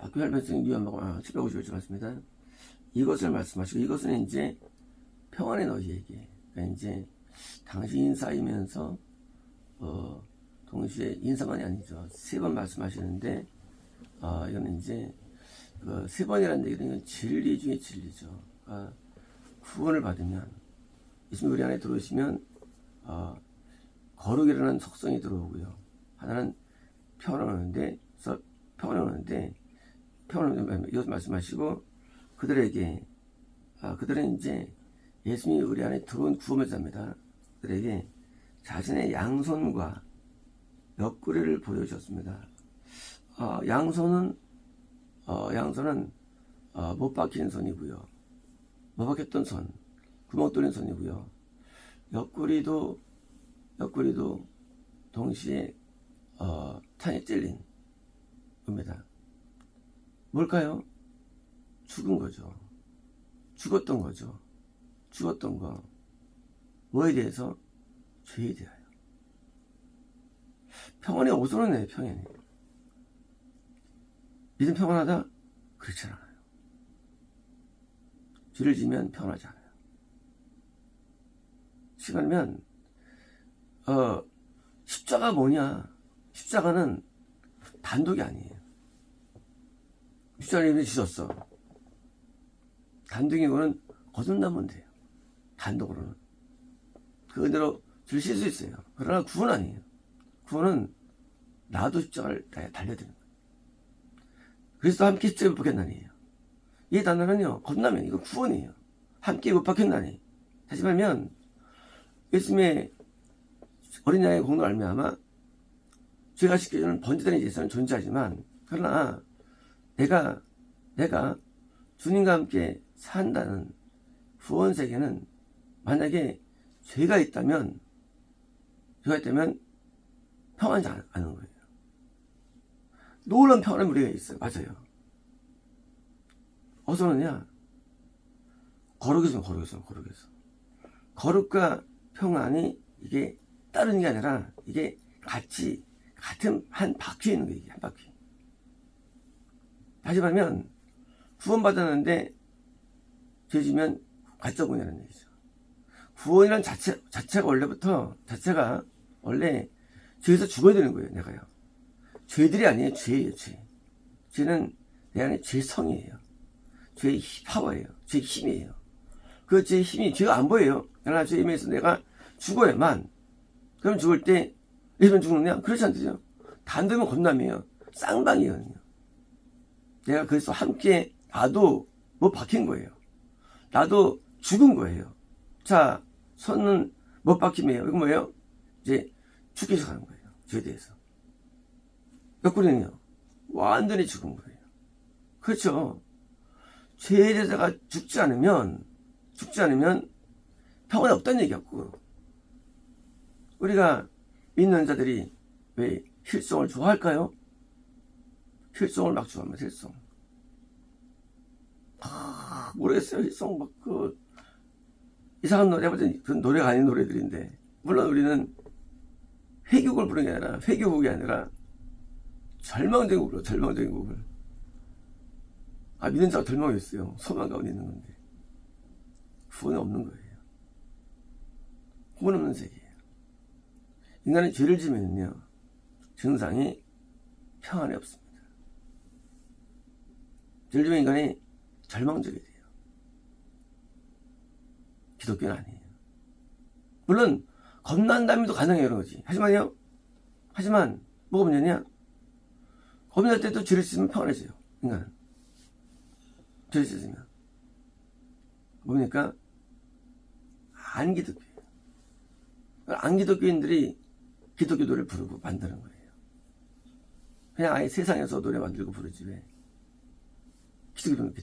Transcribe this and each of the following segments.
학교 혈변성 위험하고 751절 말씀입니다. 이것을 말씀하시고 이것은 이제 평안의 너희에게 그러니까 이제 당신이 쌓이면서 동시에 인사만이 아니죠. 3번 말씀하시는데 이거는 이제 그 3번이라는 얘기는 진리 중에 진리죠. 그러니까 구원을 받으면 예수님 우리 안에 들어오시면 거룩이라는 속성이 들어오고요. 하나는 평안을 오는데 이것 말씀하시고 그들에게 그들은 이제 예수님이 우리 안에 들어온 구원을 잡니다. 그들에게 자신의 양손과 옆구리를 보여주셨습니다. 양손은 못 박히는 손이고요. 못 박혔던 손, 구멍 뚫린 손이고요. 옆구리도 동시에 탄이 찔린 겁니다. 뭘까요? 죽은 거죠. 죽었던 거죠. 죽었던 거. 뭐에 대해서? 죄에 대하여. 평안이 어디서 오네, 평안이. 믿음 평안하다? 그렇지 않아요. 죄를 지면 평안하지 않아요. 시간이면 십자가 뭐냐? 십자가는 단독이 아니에요. 십자가를 지셨어. 단독이고는 거듭나면 돼요. 단독으로는. 그대로 들으실 수 있어요. 그러나 구원 아니에요. 구원은 나도 십자가를 달려드는 거예요. 그리스도 함께 십자가에 못 박혔나니에요. 이 단어는요, 거듭나면 이거 구원이에요. 함께 못 박혔나니. 다시 말하면 예수님의 어린 양의 공로로 말미암아 죄가 씻겨주는 번제되는 예수는 존재하지만 그러나 내가 주님과 함께 산다는 구원 세계는 만약에 죄가 있다면 평안하지 않은 거예요. 놀라운 평안의 우리가 있어요. 맞아요. 어디서 오느냐? 거룩에서. 거룩과 평안이 이게 다른 게 아니라 이게 같은 한 바퀴에 있는 거예요. 이게 한 바퀴. 다시 말하면 구원받았는데 죄지면 가짜 구원이라는 얘기죠. 구원이란 자체가 원래 죄에서 죽어야 되는 거예요. 내가요. 죄들이 아니에요. 죄예요. 죄는 내 안에 죄성이에요. 죄의 파워예요. 죄의 힘이에요. 그 죄의 힘이 죄가 안 보여요. 그러나 죄의 힘에서 내가 죽어야만. 그럼 죽을 때 예수님 죽느냐? 그렇지 않죠. 단독이면 겁남이에요. 쌍방이거든요. 내가 그래서 함께 나도 못 박힌 거예요. 나도 죽은 거예요. 자, 손은 못 박힘이에요. 이거 뭐예요? 이제 죽기 시작하는 거예요. 죄에 대해서. 옆구리는요, 완전히 죽은 거예요. 그렇죠. 죄에 대해서가 죽지 않으면 평안이 없다는 얘기였고, 우리가 믿는 자들이 왜 힐송을 좋아할까요? 힐송을 막 좋아합니다. 힐송. 모르겠어요. 힐송 이상한 노래 해봤더니 그 노래가 아닌 노래들인데, 물론 우리는 회교곡을 부르는 게 아니라 회교곡이 아니라 절망적인 곡을. 믿는 자가 절망이 있어요. 소망 가운데 있는 건데 구원이 없는 거예요. 구원 없는 세계예요. 인간은 죄를 지면요 증상이 평안이 없습니다. 죄를 지면 인간이 절망적이 돼요. 기독교는 아니에요. 물론 겁난다면도 가능해요. 이런 거지. 하지만 뭐가 문제냐? 겁날 때도 죄를 씻으면 평안해져요. 인간은 죄를 씻으면 뭡니까? 안기독교예요. 안기독교인들이 기독교 노래를 부르고 만드는 거예요. 그냥 아예 세상에서 노래 만들고 부르지 왜? 기독교에서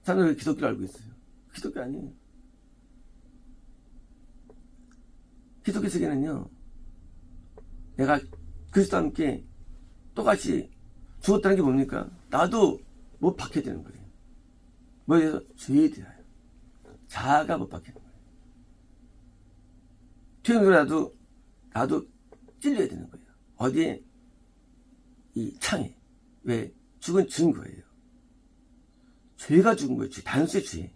사람들이 기독교를 알고 있어요. 기독교 아니에요. 기독교 세계는요, 내가 그리스도와 함께 똑같이 죽었다는 게 뭡니까? 나도 못 박혀야 되는 거예요. 뭐에 대해서? 죄에 대하여. 자아가 못 박히는 거예요. 튀어나와도 나도 찔려야 되는 거예요. 어디에? 이 창에. 왜? 죽은 증거예요. 죄가 죽은 거예요. 단수의 죄.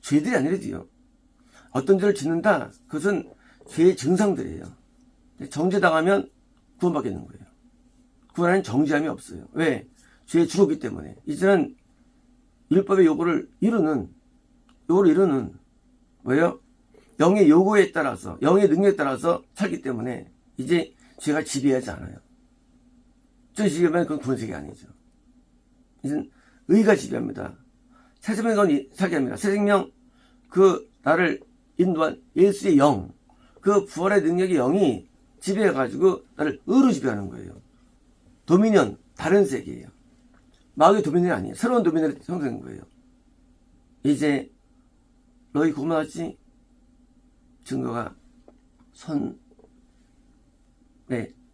죄들이 아니라도요. 어떤 죄를 짓는다. 그것은 죄의 증상들이에요. 정죄당하면 구원받겠는 거예요. 구원하는 정죄함이 없어요. 왜? 죄에 죽었기 때문에. 이제는 율법의 요구를 이루는 뭐예요? 영의 요구에 따라서, 영의 능력에 따라서 살기 때문에 이제 죄가 지배하지 않아요. 저 지배하면 그건 구원책이 아니죠. 이제는 의가 지배합니다. 새 생명은 살게 합니다. 새 생명, 나를 인도한 예수의 영, 그 부활의 능력의 영이 지배해가지고 나를 의로 지배하는 거예요. 도미니언, 다른 세계예요. 마귀의 도미니언이 아니에요. 새로운 도미니언이 형성된 거예요. 이제 너희 고마웠지? 증거가 손에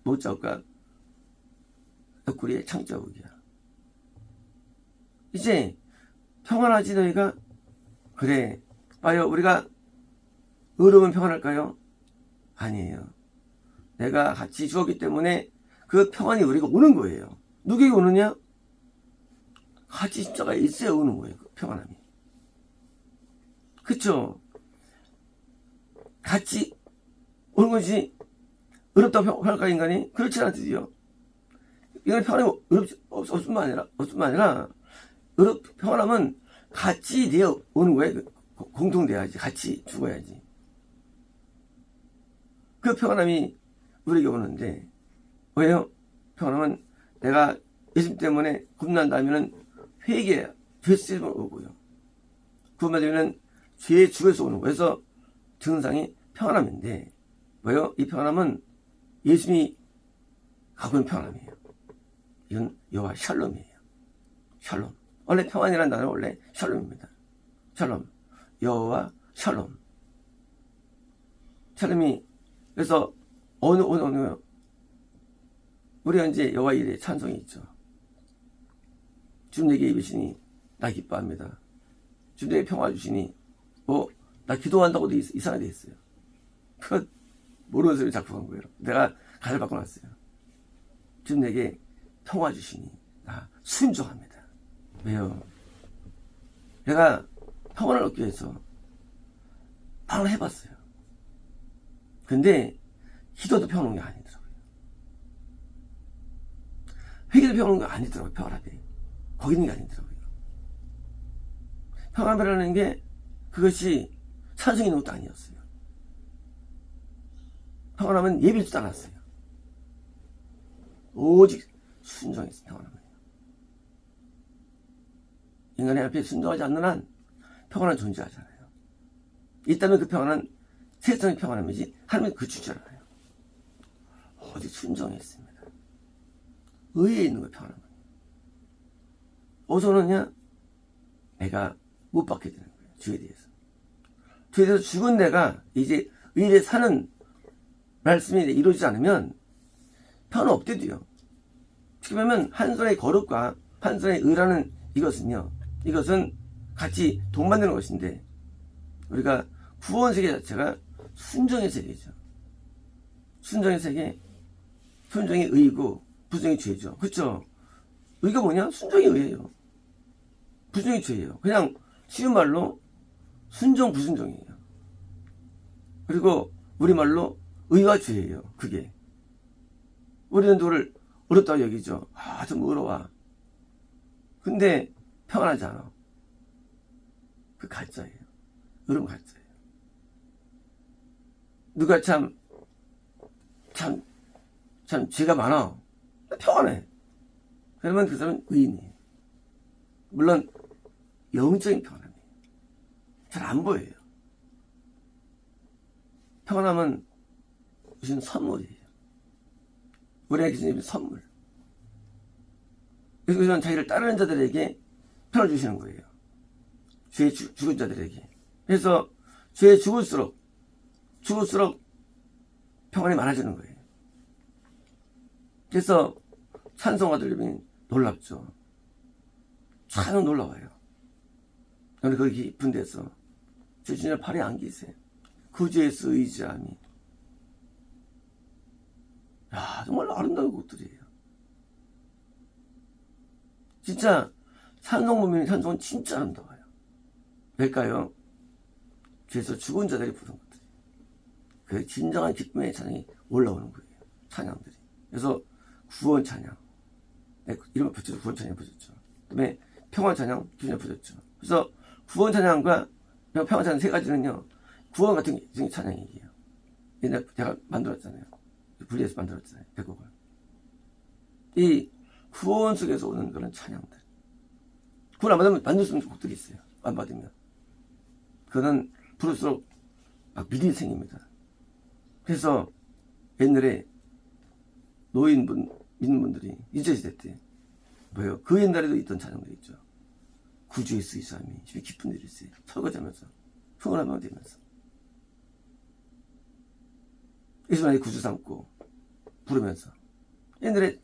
못자국과 옆구리에 창자국이야. 이제 평안하지 너희가? 그래. 봐요. 우리가 의로우면 평안할까요? 아니에요. 내가 같이 죽었기 때문에 그 평안이 우리가 오는 거예요. 누구에게 오느냐? 같이 십자가에 있어야 오는 거예요. 그 평안함이. 그쵸? 같이 오는 것이 어렵다고 평안할까 인간이? 그렇지 않듯이요. 이건 평안이 없뿐만 아니라 평안함은 같이 되어 오는 거예요. 공통돼야지. 같이 죽어야지. 그 평안함이 우리에게 오는데 왜요? 평안함은 내가 예수님 때문에 겁난다면은 회개, 죄쓰임을 오고요. 구원받으면 죄의 죽에서 오는 거예요. 그래서 증상이 평안함인데 뭐예요? 이 평안함은 예수님이 갖고 있는 평안함이에요. 이건 여호와 샬롬이에요. 샬롬. 원래 평안이라는 단어는 원래 샬롬입니다. 샬롬. 여호와 샬롬. 샬롬이 그래서 어느 우리가 이제 여호와 일에 찬송이 있죠. 주님 내게 입으시니 나 기뻐합니다. 주님 내게 평화 주시니 나 기도한다고도 이상하게 돼 있어요. 그거 모르는 소리 자꾸 한 거예요. 내가 가사를 바꿔놨어요. 주님 내게 평화 주시니 나 순종합니다. 왜요? 내가 평안을 얻기 위해서 평안을 해봤어요. 근데 기도도 평안한 게 아니더라고요. 회개도 평안한 게 아니더라고요. 평안함이. 거기 있는 게 아니더라고요. 평안이라는 게 그것이 찬성이 있는 것도 아니었어요. 평안하면 예비도 않았어요. 오직 순종했어요. 평안함은. 인간의 앞에 순종하지 않는 한 평안은 존재하잖아요. 있다면 그 평안은 세상의 평안함이지 하나님은 그 주잖아요. 오직 순종했습니다. 의에 있는 거예요. 평안함은. 어디서 오느냐? 내가 못 받게 되는 거예요. 주에 대해서. 주에 대해서 죽은 내가 이제 의에 사는 말씀이 이루어지지 않으면 평안은 없대도요. 지금 하면 한 손의 거룩과 한 손의 의라는 이것은 같이 동반되는 것인데 우리가 구원 세계 자체가 순종의 세계죠. 순종의 세계, 순종이 의이고 부정이 죄죠. 그렇죠? 의가 뭐냐? 순종이 의예요. 부정이 죄예요. 그냥 쉬운 말로 순종 부순종이에요. 그리고 우리말로 의와 죄예요. 그게. 우리는 누구를 어렵다고 여기죠. 좀 어려워. 근데 평안하지 않아. 그 가짜예요. 어려운 가짜예요. 누가 참 죄가 많아. 평안해. 그러면 그 사람은 의인이에요. 물론 영적인 평안함이에요. 잘 안 보여요. 평안함은 무슨 선물이에요. 우리에게 주신 선물. 그래서 그는 자기를 따르는 자들에게 평안을 주시는 거예요. 죄에 죽은 자들에게. 그래서 죄에 죽을수록 평안이 많아지는 거예요. 그래서 찬송가들이 놀랍죠. 참 놀라워요. 너는 거기 깊은 데서 주님의 팔에 안기세요. 구주에서 의지함이. 야, 정말 아름다운 곡들이에요. 진짜 찬송 보면 찬송은 진짜 아름다워요. 왜일까요? 죄에서 죽은 자들이 부른 것들이. 그 진정한 기쁨의 찬양이 올라오는 거예요. 찬양들이. 그래서 구원 찬양. 이런 거 붙였죠. 구원 찬양 붙였죠. 그 다음에 평화 찬양, 기준에 붙였죠. 그래서 구원 찬양과 평화 찬양 세 가지는요, 구원 같은 게 찬양이에요. 옛날에 제가 만들었잖아요. 분리해서 만들었잖아요. 백곡을. 이 구원 속에서 오는 그런 찬양들. 구원 안 받으면 만들 수 없는 곡들이 있어요. 안 받으면. 그거는 부를수록 막 미련이 생깁니다. 그래서 옛날에 노인분, 믿는 분들이 일제시대 때 뭐예요? 그 옛날에도 있던 찬양들이 있죠. 구주의 쓰이삼이 집에 기쁜 일이 있어요. 설거지하면서 흥얼하며 되면서 예수님이 구주 삼고 부르면서 옛날에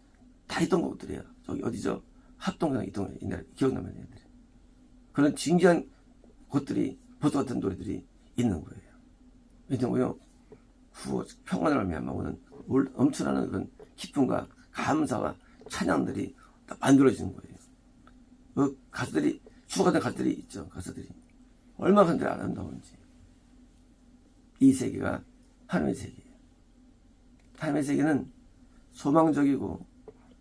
다 있던 것들이에요. 저기 어디죠? 합동강 있던 옛날에 기억나면 옛날에 그런 진귀한 곳들이 보도 같은 노래들이 있는 거예요. 있는 거요. 구원 평안을 말미암아 오는 엄청난 그런 기쁨과 감사와 찬양들이 다 만들어지는 거예요. 그 가수들이 죽어가던 가수들이 있죠. 가수들이 얼마나 그들이 아름다운지. 이 세계가 하나님의 세계예요. 하나님의 세계는 소망적이고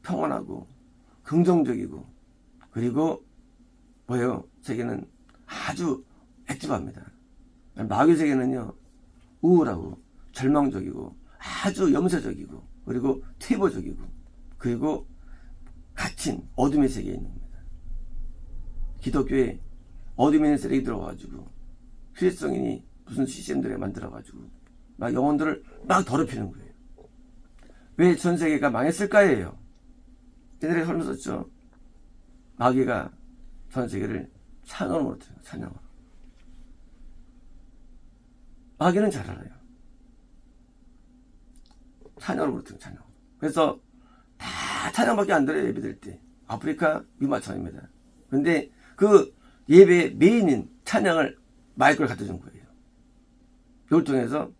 평안하고 긍정적이고 그리고 뭐예요? 세계는 아주 액티브합니다. 마귀의 세계는요 우울하고 절망적이고 아주 염세적이고 그리고 퇴보적이고 그리고 갇힌 어둠의 세계에 있는 겁니다. 기독교에 어둠에 있는 세력이 들어와가지고 그리스도인이 무슨 시스템들을 만들어가지고 막 영혼들을 막 더럽히는 거예요. 왜 전 세계가 망했을까예요? 옛날에 설명 썼죠. 마귀가 전 세계를 찬양으로 못해요. 찬양으로. 마귀는 잘 알아요. 찬양으로 못해요. 찬양. 그래서 다 찬양밖에 안 들어요. 예배될 때. 아프리카 미마찬입니다. 그런데 그 예배의 메인인 찬양을 마이크를 갖다 준 거예요. 이걸 통해서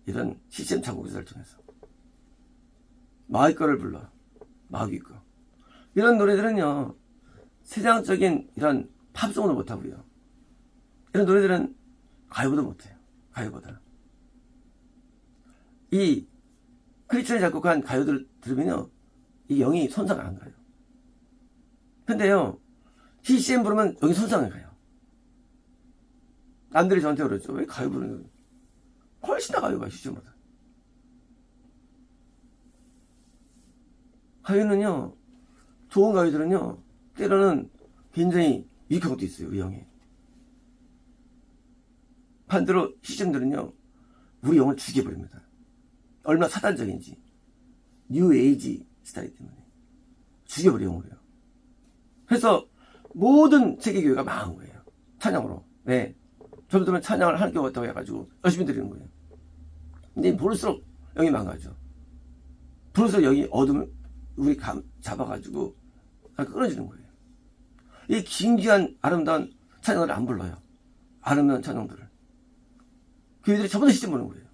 이런 시스템 작곡자를 통해서 마귀 거를 불러. 마귀 거. 이런 노래들은요. 세상적인 이런 팝송도 못하고요. 이런 노래들은 가요보다 못해요. 가요보다. 이 크리스천이 작곡한 가요들 들으면요. 이 영이 손상 안 가요. 근데요. CCM 부르면 영이 손상을 가요. 남들이 저한테 그러죠. 왜 가요 부르는 거예요? 훨씬 더 가요가 CCM보다. 가요는요. 좋은 가요들은요. 때로는 굉장히 유익한 것도 있어요. 의형에. 반대로 CCM들은요. 우리 영을 죽여버립니다. 얼마나 사단적인지. 뉴 에이지 스타일 때문에. 죽여버려 영을요. 그래서 모든 세계교회가 망한 거예요. 찬양으로. 네. 저도 들으면 찬양을 하는 게 같다고 해가지고 열심히 드리는 거예요. 근데 부를수록 영이 망가져. 부를수록 영이 어둠을 우리 잡아가지고 끊어지는 거예요. 이 긴귀한 아름다운 찬양을 안 불러요. 아름다운 찬양들을. 교회들이 저보다 시점 보는 거예요.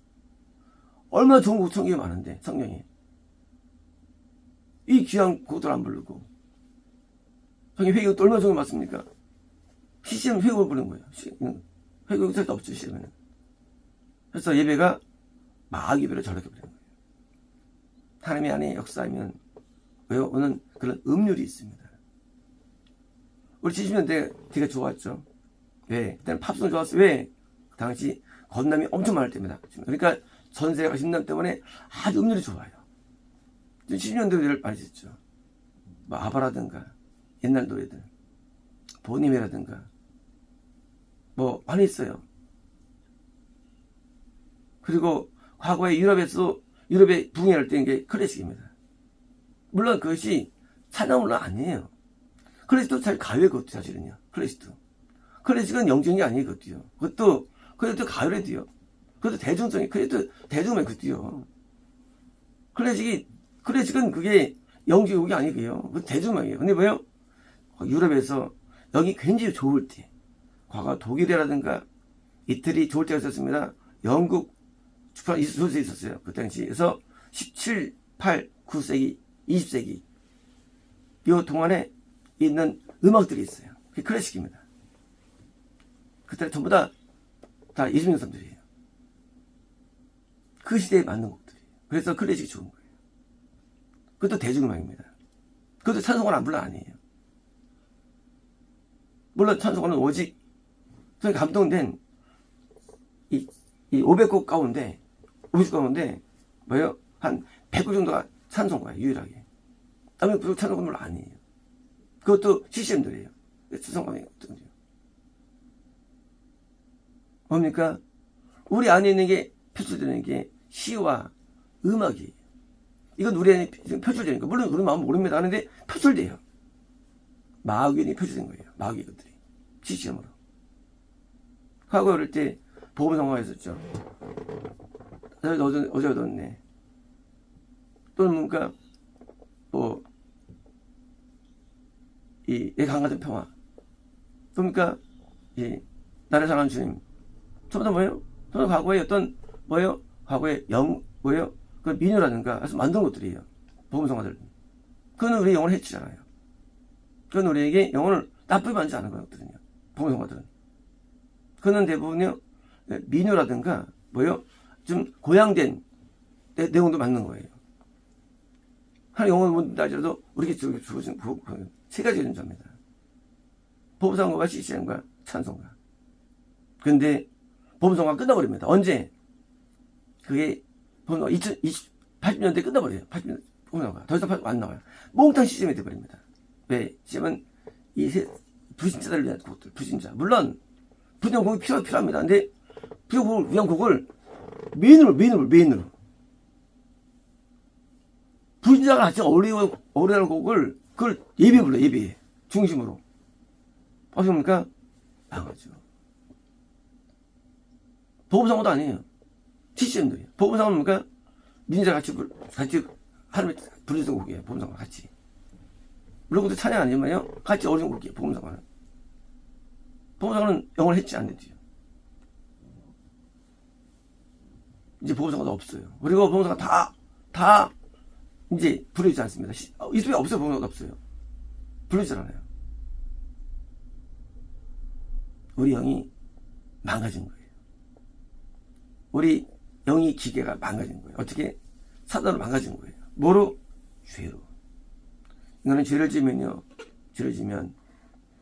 얼마나 좋은 곡 성경이 많은데 성경이. 이 귀한 곡들 안 부르고 성경 회개곡도 얼마나 좋은 게 많습니까? CCM 회개곡을 부르는 거예요. 회개곡이 절대 없죠. CCM에는. 그래서 예배가 마귀 예배로 저렇게 부르는 거예요. 하나님의 안에 역사하면 외워오는 그런 음률이 있습니다. 우리 70년대 되게 좋았죠. 왜? 그때는 팝송 좋았어. 왜? 그 당시 건남이 엄청 많을 때입니다. 그러니까 전세가 10년 때문에 아주 음률이 좋아요. 70년대를 많이 듣죠. 뭐 아바라든가 옛날 노래들 보니메라든가 뭐 많이 있어요. 그리고 과거에 유럽의 붕괴할 때 이게 클래식입니다. 물론 그것이 찬양은 아니에요. 클래식도 잘 가요의 것도 사실은요. 클래식은 영적인 게 아니에요. 그것도 가요래도요. 그것도 대중성이 그래도 대중음악 그것도요. 클래식은 그게 영적인 곡이 아니고요. 그건 대중음악이에요. 근데 뭐요? 유럽에서 영이 굉장히 좋을 때 과거 독일이라든가 이태리 좋을 때가 있었습니다. 영국 주판 좋을 때 있었어요. 그 당시. 그래서 17, 8, 9세기 20세기 이 동안에 있는 음악들이 있어요. 그게 클래식입니다. 그때 전부 다 예술인 사람들이에요. 그 시대에 맞는 곡들이에요. 그래서 클래식이 좋은 거예요. 그것도 대중음악입니다. 그것도 찬송가는 안 불러 아니에요. 물론 찬송가는 오직 저희 감동된 이 500곡 가운데 50곡 가운데 뭐예요? 한 100곡 정도가 찬송가예요. 유일하게. 다음에 그 찬송가 물론 아니에요. 그것도 CCM들이에요. 찬송가는 어떤지요? 뭡니까? 우리 안에 있는 게 표출되는 게 시와 음악이에요. 이건 우리 안에 표출되는 거. 물론 우리 마음은 모릅니다. 하는데 표출돼요. 마귀에 표출된 거예요. 마귀 것들이. CCM으로. 과거 어릴 때 보험성화가 있었죠. 어제 얻었네. 또는 뭔가 내 강같은 평화. 그러니까 나를 사랑하는 주님. 전부 다 뭐예요? 전부 다 과거에 어떤 뭐예요? 과거에 뭐예요? 그 민요라든가 해서 만든 것들이에요. 보험성화들. 그건 우리 영혼을 해치잖아요. 그건 우리에게 영혼을 나쁘게 만지지 않은 것들은요. 보험성화들은. 그는 대부분요 민요라든가 뭐예요? 좀 고양된 내용도 맞는 거예요. 하나님 영혼을 못 알지라도 우리에게 주어진 세 가지 존재입니다. 보험성화가 CCM과 찬송가. 근데 보험성화가 끝나버립니다. 언제? 그게 2080년대에 끝나버려요. 80년대 보험성화가. 더 이상 안 나와요. 몽땅 CCM이 돼버립니다. 왜? CCM은 불신자들을 위한 곡들, 불신자. 물론 불신자 곡이 필요합니다. 근데 불신자 위한 곡을 메인으로 불신자가 같이 어울리는 곡을 그걸 예배 불러, 예배 중심으로. 어떻습니까? 망하죠. 보험성화도 아니에요. CCM들이에요. 보험성화는 뭡니까? 민자 같이 하나님 부르던 곡이에요. 보험성화 같이. 물론 그것도 찬양 아니면요. 같이 어울리는 곡이에요. 보험성화는. 보험성화는 영어를 했지 안 됐지요. 이제 보험성화도 없어요. 그리고 보험성화 다 이제 부르지 않습니다. 이 속에 없어요. 보험성화도 없어요. 부르지 않아요. 우리 영이 망가진 거예요. 우리 영이 기계가 망가진 거예요. 어떻게? 사단으로 망가진 거예요. 뭐로? 죄로. 이거는 죄를 지으면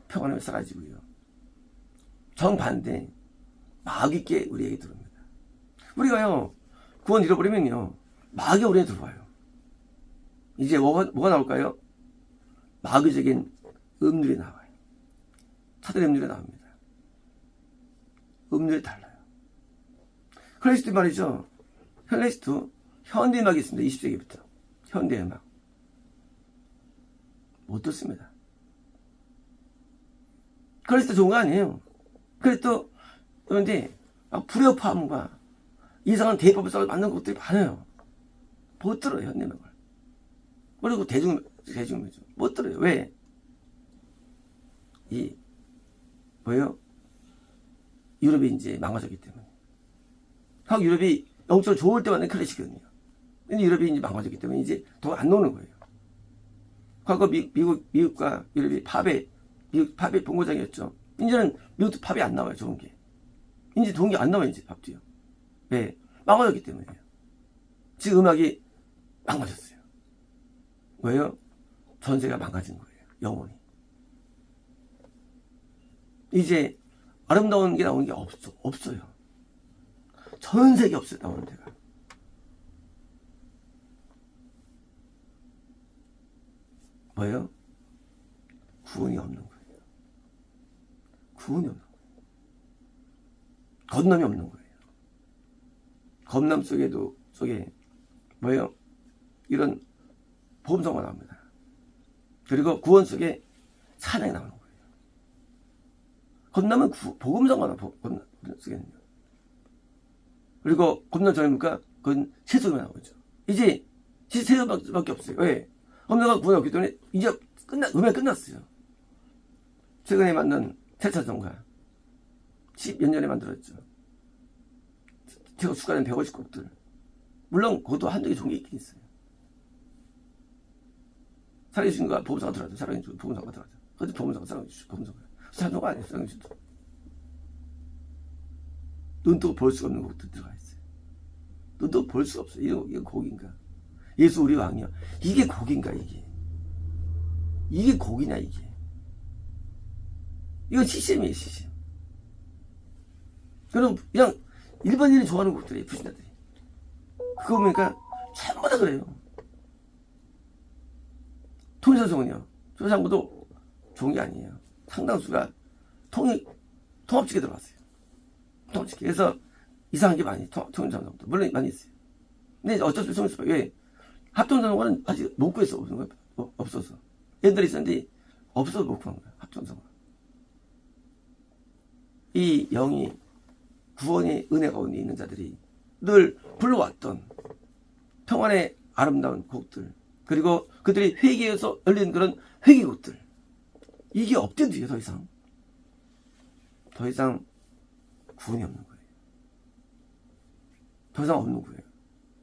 평안함이 사라지고요. 정반대 마귀께 우리에게 들어옵니다. 우리가요 구원 잃어버리면요 마귀가 우리에게 들어와요. 이제 뭐가 나올까요? 마귀적인 음률이 나와요. 사단의 음률이 나옵니다. 음률이 달라요. 클래식도 말이죠. 클래식도 현대음악이 있습니다. 20세기부터 현대음악 못 듣습니다. 클래식도 좋은 거 아니에요. 그래도 그런데 불협화음과 이상한 대법을 써서 만든 것들이 많아요. 못 들어요. 현대음악을. 그리고 대중음악이죠. 못 들어요. 왜? 뭐예요? 유럽이 이제 망가졌기 때문에. 각 유럽이 영적으로 좋을 때 만든 클래식이거든요. 근데 유럽이 이제 망가졌기 때문에 이제 더 안 노는 거예요. 과거 미국과 유럽이 미국 팝의 본고장이었죠. 이제는 미국도 팝이 안 나와요. 좋은 게. 이제 좋은 게 안 나와요. 이제 팝도요. 왜? 망가졌기 때문이에요. 지금 음악이 망가졌어요. 왜요? 전세가 망가진 거예요. 영혼이. 이제 아름다운 게 나오는 게 없어요. 전 세계 없어요. 나오는 데가. 뭐예요? 구원이 없는 거예요. 구원이 없는 거예요. 건남이 없는 거예요. 건남 속에 뭐예요? 이런 보험성화가 나옵니다. 그리고 구원 속에 찬양이 나오는 거예요. 건남은 복음성화나 건남 속에는요. 그리고 건남 전입니까? 그건 세속이 나오죠. 이제 세속밖에 없어요. 왜? 건남과 구원이 없기 때문에 이제 음악이 끝났어요. 최근에 만든 태차전가 10몇 년에 만들었죠. 제가 추가된 150곡들. 물론 그것도 한두 개 좋은 게 있긴 있어요. 살아계신 거가 보험사가 들어가죠. 살아계신 거 보험사가 들어가죠. 어디 범성, 쌍용지도 범성. 찬송가 아니에요, 쌍용지도. 눈 뜨고 볼 수가 없는 곡들 들어가 있어요. 눈 뜨고 볼 수가 없어요. 이게 곡인가? 예수 우리 왕이요. 이게 곡인가, 이게? 이게 곡이냐, 이게? 이건 시스템이에요, 시스템. 그럼 그냥 일반인이 좋아하는 곡들이에요, 불신자들이. 그거 보니까 전부 다 그래요. 통일선송은요, 조상부도 좋은 게 아니에요. 상당수가 통합직에 들어갔어요. 통합직. 그래서 이상한 게 많이, 통일선송도. 물론 많이 있어요. 근데 어쩔 수 없어요. 왜? 합동선송은 아직 못 구해서 없는 거예요. 없어서. 옛날에 있었는데, 없어서 못 구한 거예요. 합동선송. 이 영이, 구원의 은혜 가운데 있는 자들이 늘 불러왔던 평안의 아름다운 곡들, 그리고 그들이 회개에서 열린 그런 회개곡들, 이게 없대도요. 더 이상 구원이 없는 거예요. 더 이상 없는 거예요.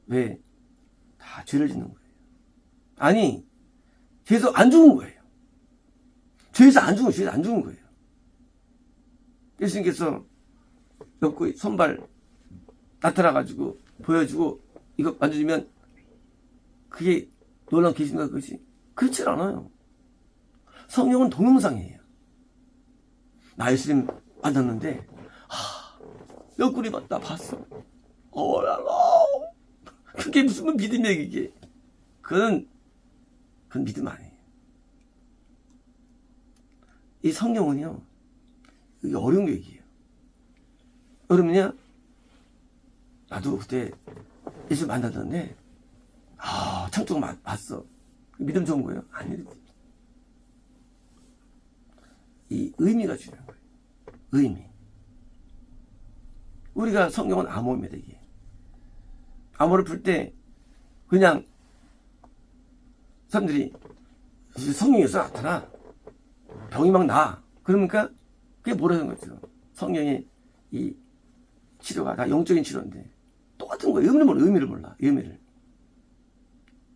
왜? 다 죄를 짓는 거예요. 아니, 죄에서 안 죽은 거예요. 죄에서 안 죽은 거예요. 예수님께서 옆구리 손발 나타나가지고 보여주고 이거 만져주면 그게 놀라운 계신가 그것이? 그렇지 않아요. 성령은 동영상이에요. 나 예수님 만났는데 옆구리 나 봤어. 그게 무슨 믿음이야 이게. 그건 믿음 아니에요. 이 성령은요, 이게 어려운 얘기예요. 어렵냐? 나도 그때 예수 만났는데 창조가 봤어. 믿음 좋은 거예요? 아니지. 이 의미가 중요한 거예요. 의미. 우리가 성경은 암호입니다. 이게 암호를 풀 때 그냥 사람들이 성령에서 나타나 병이 막 나. 그러니까 그게 뭐라는 거죠. 성령의 이 치료가 다 영적인 치료인데 똑같은 거예요. 의미를 몰라. 의미를.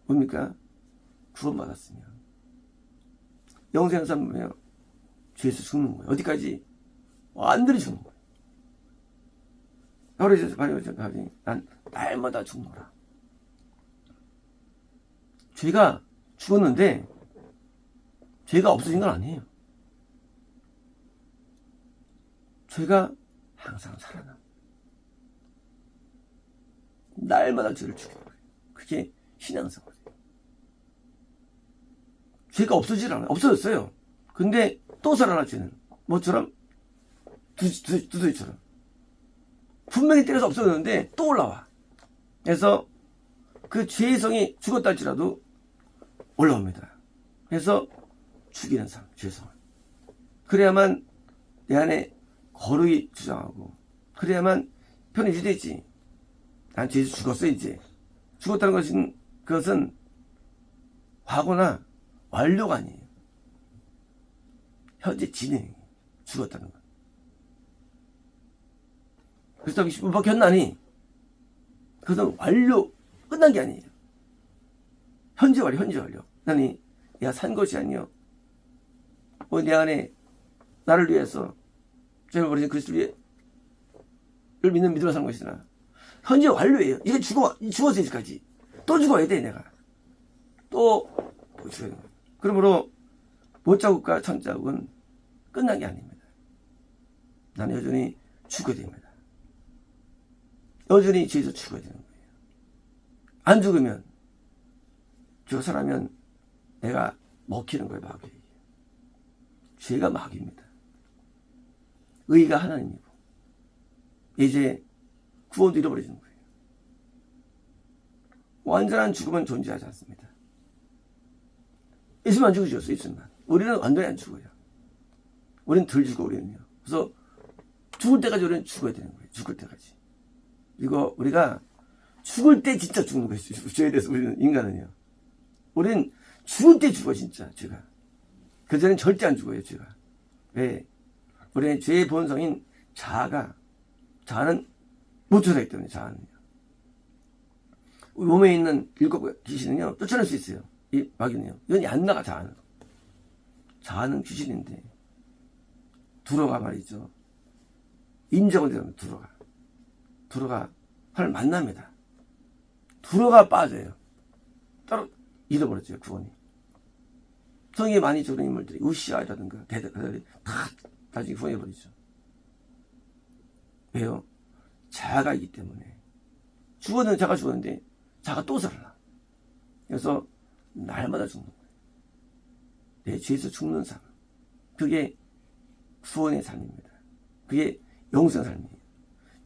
뭡니까? 구원받았으면 영생한 사람은요, 죄에서 죽는 거예요. 어디까지? 완전히 죽는 거예요. 하루에서 바리오죠. 난 날마다 죽노라. 죄가 죽었는데 죄가 없어진 건 아니에요. 죄가 항상 살아나. 날마다 죄를 죽여요. 그게 신앙생활이에요. 죄가 없어지질 않아요. 없어졌어요. 근데 또 살아나, 죄는. 뭐처럼? 두더지처럼. 분명히 때려서 없어졌는데 또 올라와. 그래서 그 죄의 성이 죽었다 할지라도 올라옵니다. 그래서 죽이는 삶, 죄성을. 그래야만 내 안에 거룩이 주장하고, 그래야만 편히 유지되지. 난 죄에서 죽었어, 이제. 죽었다는 그것은 과거나 완료가 아니에요. 현재 진행이 죽었다는 거. 그래서 못 박혔나니? 그것은 완료, 끝난 게 아니에요. 현재 완료. 나니, 내가 산 것이 아니요. 내 안에 나를 위해서 죄를 버리신 그리스도를 믿는 믿음으로 산 것이나 현재 완료예요. 이게 죽었어, 이제까지. 또 죽어야 돼, 내가. 또 죽어야 돼. 그러므로 못자국과 천자국은 끝난 게 아닙니다. 나는 여전히 죽어야 됩니다. 여전히 죄에서 죽어야 되는 거예요. 안 죽으면, 죄가 살아면 내가 먹히는 거예요, 마귀. 죄가 마귀입니다. 의가 하나님이고, 이제 구원도 잃어버리는 거예요. 완전한 죽음은 존재하지 않습니다. 예수만 죽으셨어요, 예수만. 우리는 완전히 안 죽어요. 우리는 덜 죽어, 우리는요. 그래서 죽을 때까지 우리는 죽어야 되는 거예요. 죽을 때까지. 그리고 우리가 죽을 때 진짜 죽는 거예요. 죄에 대해서 우리는, 인간은요. 우리는 죽을 때 죽어, 진짜, 죄가. 그전엔 절대 안 죽어요, 죄가. 왜? 우리는 죄의 본성인 자아는 못 쫓아가기 때문에, 자아는요. 몸에 있는 7 귀신은요, 쫓아낼 수 있어요. 이 마귀는요. 이건 안 나가, 자아는. 자아는 귀신인데 두로가 말이죠. 임종원 되면 두로가 하나님을 만납니다. 두로가 빠져요. 따로 잃어버렸죠. 구원이. 성에 많이 죽은 인물들이 우시아라든가 대들이 다 나중에 후회해버리죠. 왜요? 자아가 있기 때문에. 자가 죽었는데 자가 또 살아나. 그래서 날마다 죽는 거예요. 내 죄에서 죽는 삶. 그게 구원의 삶입니다. 그게 영생의 삶이에요.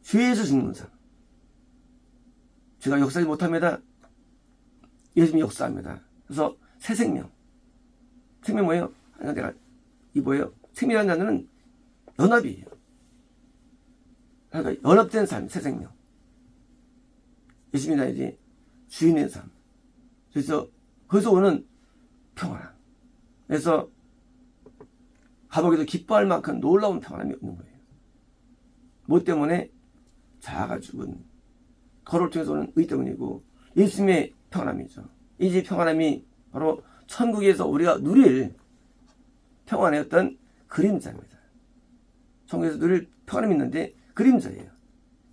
죄에서 죽는 삶. 죄가 역사하지 못합니다. 예수님이 역사합니다. 그래서 새 생명. 생명 뭐예요? 내가 이 뭐예요? 생명이라는 단어는 연합이에요. 그러니까 연합된 삶, 새 생명. 예수님이 나에게 주인의 삶. 그래서 거기서 오는 평안. 그래서 감옥에도 기뻐할 만큼 놀라운 평안함이 없는 거예요. 뭐 때문에? 자아가 죽은 거를 통해서 오는 의 때문이고 예수님의 평안함이죠. 이 평안함이 바로 천국에서 우리가 누릴 평안의 어떤 그림자입니다. 천국에서 누릴 평안함이 있는데 그림자예요.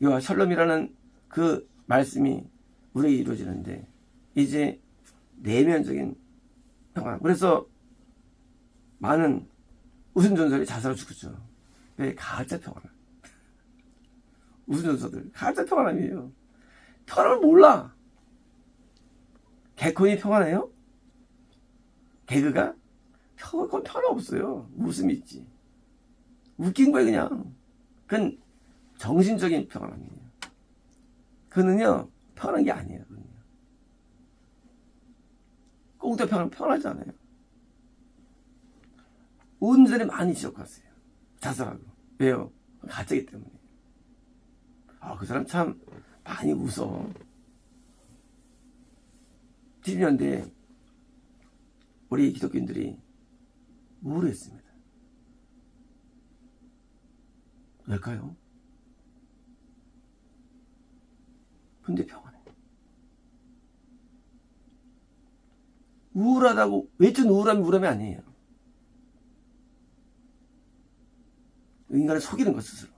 이와 샬롬이라는 그 말씀이 우리에게 이루어지는데 이제 내면적인 평안. 그래서 많은 우승전설이 자살로 죽었죠. 왜? 가짜 평안함. 우승전설들 가짜 평안함이에요. 평안함을 몰라. 개콘이 평안해요? 개그가? 그건 평안 없어요. 웃음이 있지. 웃긴 거예요 그냥. 그건 정신적인 평안함이에요. 그는요 평안한 게 아니에요. 꽁대 평안하지 않아요. 운전이 많이 지옥갔어요. 자살하고. 왜요? 가짜기 때문에. 그 사람 참 많이 웃어. 70년대에 우리 기독교인들이 우울했습니다. 왜일까요? 근데 평안해. 우울하다고 외적 우울함이 아니에요. 인간을 속이는 것 스스로.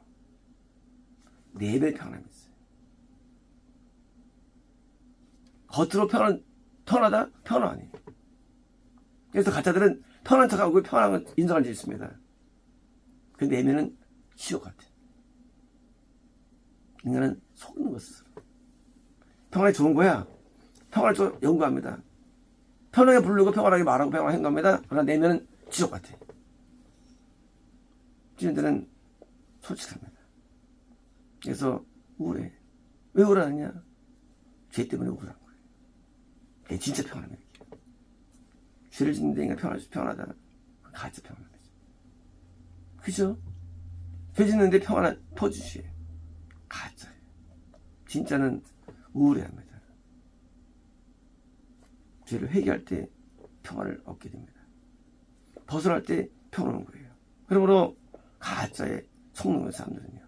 내면의 평안함이 있어요. 겉으로 편하다? 평안 아니에요. 그래서 가짜들은 편한 척하고 평안한 걸 인정할 수 있습니다. 그 내면은 지옥 같아요. 인간은 속이는 것 스스로. 평안이 좋은 거야. 평안을 좀 연구합니다. 편하게 부르고 평안하게 말하고 평안하게 행동합니다. 그러나 내면은 지옥 같아요. 주인들은 솔직합니다. 그래서 우울해. 왜 우울하느냐? 죄 때문에 우울한 거예요. 그게 진짜 평안함이에요. 죄를 짓는데 인간 평안하다. 가짜 평안함이죠. 그죠? 죄 짓는데 평안한 포즈시에요. 가짜예요. 진짜는 우울해합니다. 죄를 회개할 때 평안을 얻게 됩니다. 벗어날 때 평안 오는 거예요. 그러므로 가짜에 속는 사람들은요.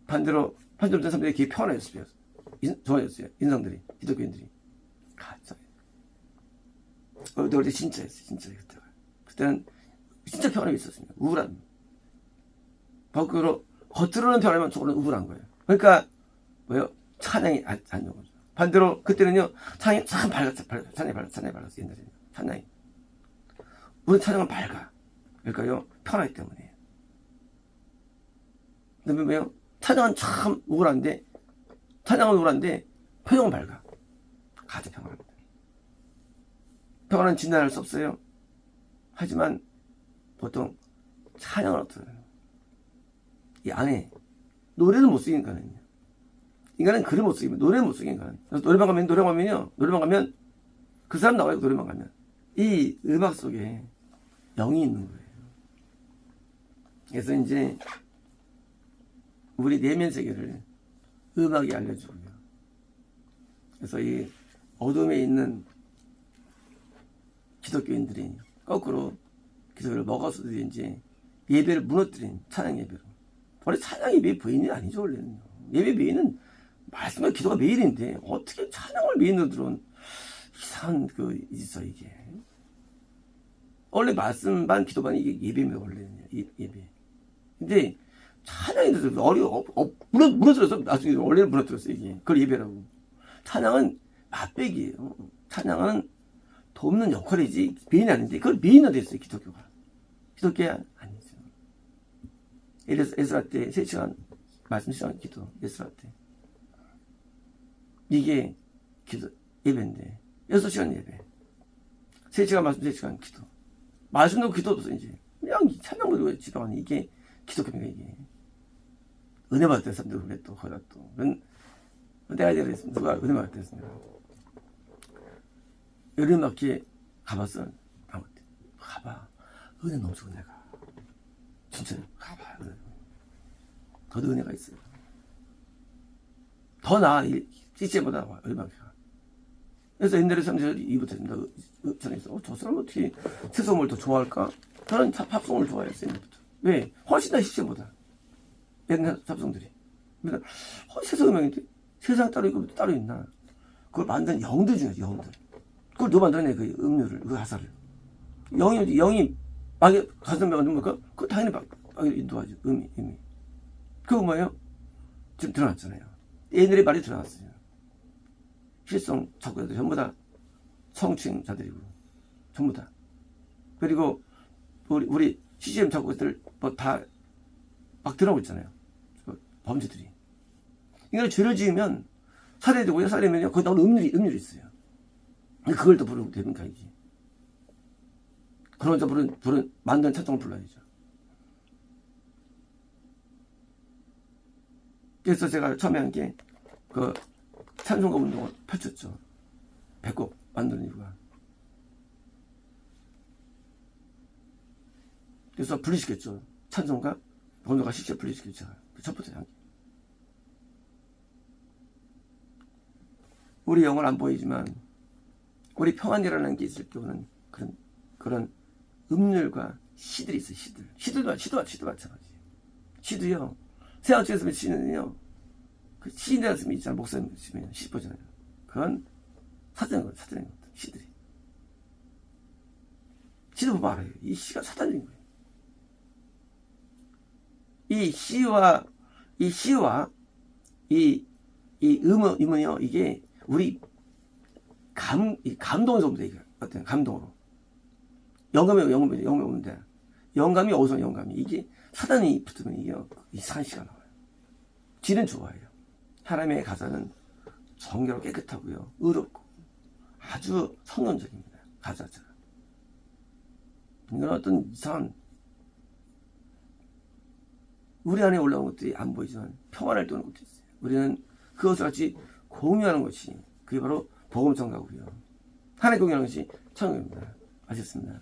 반대로 판점된 사람들이 그게 평안해졌어요. 좋아졌어요. 인성들이, 기독교인들이. 가짜예요. 그때 진짜였어요. 그때는 진짜 평안이 있었습니다. 우울한. 겉으로는 평안하면 속으로는 우울한 거예요. 그러니까 뭐요? 찬양이 안 좋은 거죠. 반대로 그때는요 찬양이 참 밝았어요. 찬양이 밝았어요. 옛날에는 찬양이. 우리 찬양은 밝아. 그러니까요 편하기 때문이에요. 근데 왜요? 찬양은 참 우울한데 표정은 밝아. 가짜 평안합니다. 평안은 진단할 수 없어요. 하지만 보통 찬양은 어떠해요? 이 안에 노래는 못 쓰긴 거거든요. 인간은 글을 못 쓰기면 노래는 못 쓰긴 거거든요. 그래서 노래방 가면 그 사람 나와요. 노래방 가면 이 음악 속에 영이 있는 거예요. 그래서 이제 우리 내면 세계를 음악이 알려주고요. 그래서 이 어둠에 있는 기독교인들이 거꾸로 기독교를 먹어서도 이제 예배를 무너뜨린 찬양 예배로. 원래 찬양 예배 부인이 아니죠, 원래는. 예배 메인은 말씀과 기도가 메인인데 어떻게 찬양을 메인으로 들어온 이상한 있어 이게. 원래 말씀반 기도반 이게 예배입니다. 원래는 예배. 근데 찬양이 무너뜨렸어. 나중에 원래는 무너뜨렸어 이게. 그걸 예배라고. 찬양은 맛배기예요. 찬양은 돕는 역할이지 메인이 아닌데 그걸 메인화 됐어요. 기독교가. 기독교가 아니죠. 에스라 때 3시간 말씀 시간 기도. 에스라 때 이게 기도 예배인데 6시간 예배 3시간 말씀 3시간 기도. 말씀도 기도도 이제 그냥 찬양 부르고 집에 가는 이게 기독교입니다. 이게 은혜 받을 때 사람들 그래 또 거기다 또 내가 이제 그랬습니다. 누가 은혜 받을 때 했습니다. 여름학기에 가봤어. 가봐. 은혜 넘치고 내가 진짜 가봐. 더도 은혜가 있어요. 더 나아 찌찌보다 여름학기가. 그래서 옛날에 사람들이 이부터입니다. 전에서 저 사람 어떻게 세속을 더 좋아할까? 저는 팝송을 좋아했어요. 옛날부터. 왜? 훨씬 더 시제보다 옛날 팝송들이. 그러니까 세속 음악인데 세상 따로 있고 따로 있나? 그걸 만든 영들 중에 영들. 그걸 누가 만들어내 그 음료를 그 가사를. 영이 막에 가사 만들면 그 당연히 막 인도하죠. 의미. 그거 뭐예요? 지금 드러났잖아요. 옛날에 말이 드러났어요. 실성 작곡자들 전부 다 성추행자들이고 전부 다. 그리고 우리 CCM 작곡자들 뭐 다 막 들어오고 있잖아요. 범죄들이. 이걸 죄를 지으면 살해되고요. 살해면요. 거기 나오는 음률이 있어요. 그걸 또 부르면 됩니까 이게? 그러자 만든 찬송을 불러야죠. 그래서 제가 처음에 한 게 그 찬송가 운동을 펼쳤죠. 100곡 만드는 이유가. 그래서 분리시켰죠. 찬송가, 번호가 실제 분리시켰죠. 첫 번째 한 게. 우리 영혼 안 보이지만 우리 평안이라는 게 있을 경우는 그런 음률과 시들이 있어요. 시도 마찬가지. 시도요. 세상 쪽에서 시는요. 그 시인의 말씀이 있잖아요. 목사님 말씀이 시 보잖아요. 그건 사단인 거예요. 시들이. 시도 보면 알아요. 이 시가 사단인 거예요. 이 시와 이 음은요. 이게 우리 감동에서 옵니다. 이게 어떤 감동으로. 영감이 오는데 영감이 어디서 영감이 이게 사단이 붙으면 이게 이상한 시가 나와요. 질은 좋아해요. 하나님의 가사는 정결하고 깨끗하고요. 의롭고 아주 성론적입니다. 가사자가. 이건 어떤 이상한 우리 안에 올라온 것들이 안 보이지만 평안을 도는 것도 있어요. 우리는 그것을 같이 공유하는 것이 그게 바로 복음 전가고요. 하나님 공유하는 것이 천국입니다. 아셨습니다.